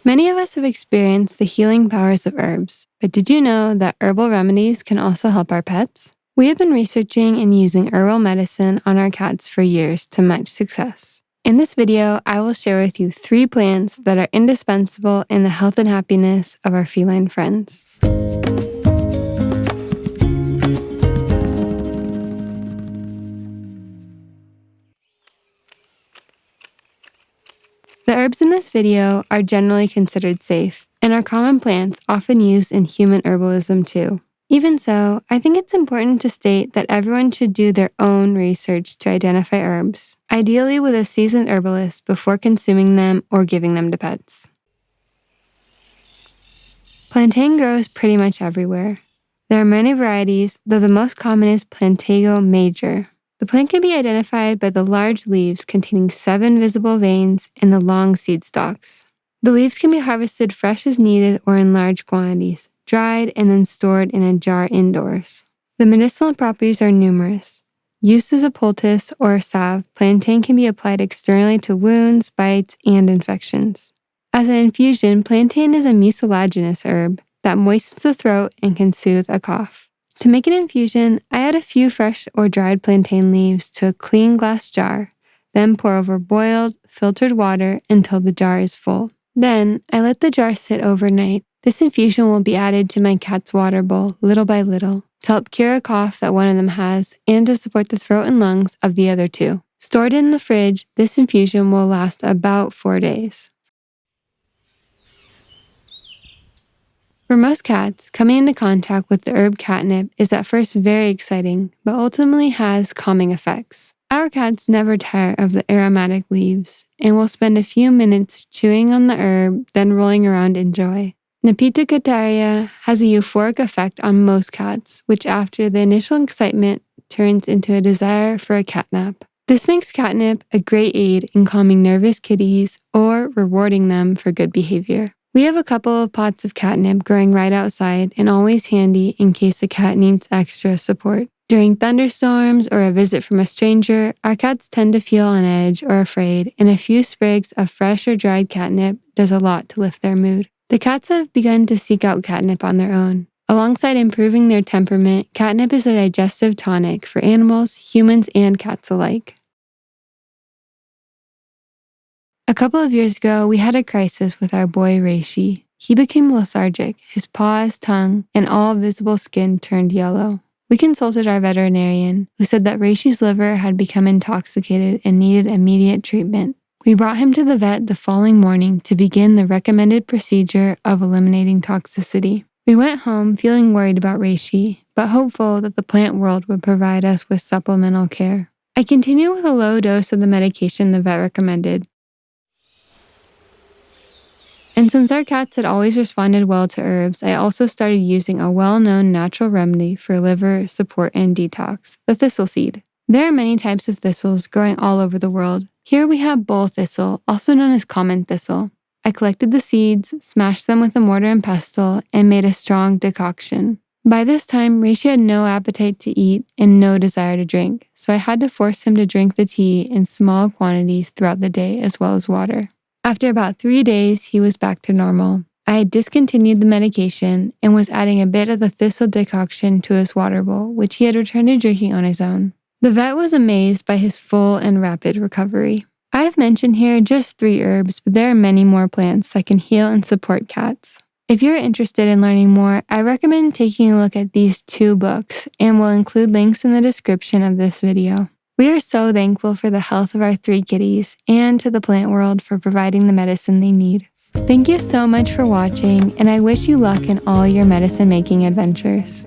Many of us have experienced the healing powers of herbs, but did you know that herbal remedies can also help our pets? We have been researching and using herbal medicine on our cats for years to much success. In this video, I will share with you 3 plants that are indispensable in the health and happiness of our feline friends. The herbs in this video are generally considered safe and are common plants often used in human herbalism too. Even so, I think it's important to state that everyone should do their own research to identify herbs, ideally with a seasoned herbalist before consuming them or giving them to pets. Plantain grows pretty much everywhere. There are many varieties, though the most common is Plantago major. The plant can be identified by the large leaves containing 7 visible veins and the long seed stalks. The leaves can be harvested fresh as needed or in large quantities, dried and then stored in a jar indoors. The medicinal properties are numerous. Used as a poultice or a salve, plantain can be applied externally to wounds, bites, and infections. As an infusion, plantain is a mucilaginous herb that moistens the throat and can soothe a cough. To make an infusion, I add a few fresh or dried plantain leaves to a clean glass jar, then pour over boiled, filtered water until the jar is full. Then, I let the jar sit overnight. This infusion will be added to my cat's water bowl little by little to help cure a cough that one of them has and to support the throat and lungs of the other 2. Stored in the fridge, this infusion will last about 4 days. For most cats, coming into contact with the herb catnip is at first very exciting, but ultimately has calming effects. Our cats never tire of the aromatic leaves and will spend a few minutes chewing on the herb, then rolling around in joy. Napitacataria has a euphoric effect on most cats, which after the initial excitement turns into a desire for a catnap. This makes catnip a great aid in calming nervous kitties or rewarding them for good behavior. We have a couple of pots of catnip growing right outside and always handy in case the cat needs extra support. During thunderstorms or a visit from a stranger, our cats tend to feel on edge or afraid, and a few sprigs of fresh or dried catnip does a lot to lift their mood. The cats have begun to seek out catnip on their own. Alongside improving their temperament, catnip is a digestive tonic for animals, humans, and cats alike. A couple of years ago, we had a crisis with our boy Reishi. He became lethargic, his paws, tongue, and all visible skin turned yellow. We consulted our veterinarian, who said that Reishi's liver had become intoxicated and needed immediate treatment. We brought him to the vet the following morning to begin the recommended procedure of eliminating toxicity. We went home feeling worried about Reishi, but hopeful that the plant world would provide us with supplemental care. I continued with a low dose of the medication the vet recommended. And since our cats had always responded well to herbs, I also started using a well-known natural remedy for liver support and detox, the thistle seed. There are many types of thistles growing all over the world. Here we have bull thistle, also known as common thistle. I collected the seeds, smashed them with a mortar and pestle, and made a strong decoction. By this time, Reishi had no appetite to eat and no desire to drink, so I had to force him to drink the tea in small quantities throughout the day as well as water. After about 3 days, he was back to normal. I had discontinued the medication and was adding a bit of the thistle decoction to his water bowl, which he had returned to drinking on his own. The vet was amazed by his full and rapid recovery. I have mentioned here just 3 herbs, but there are many more plants that can heal and support cats. If you're interested in learning more, I recommend taking a look at these 2 books and will include links in the description of this video. We are so thankful for the health of our 3 kitties and to the plant world for providing the medicine they need. Thank you so much for watching, and I wish you luck in all your medicine-making adventures.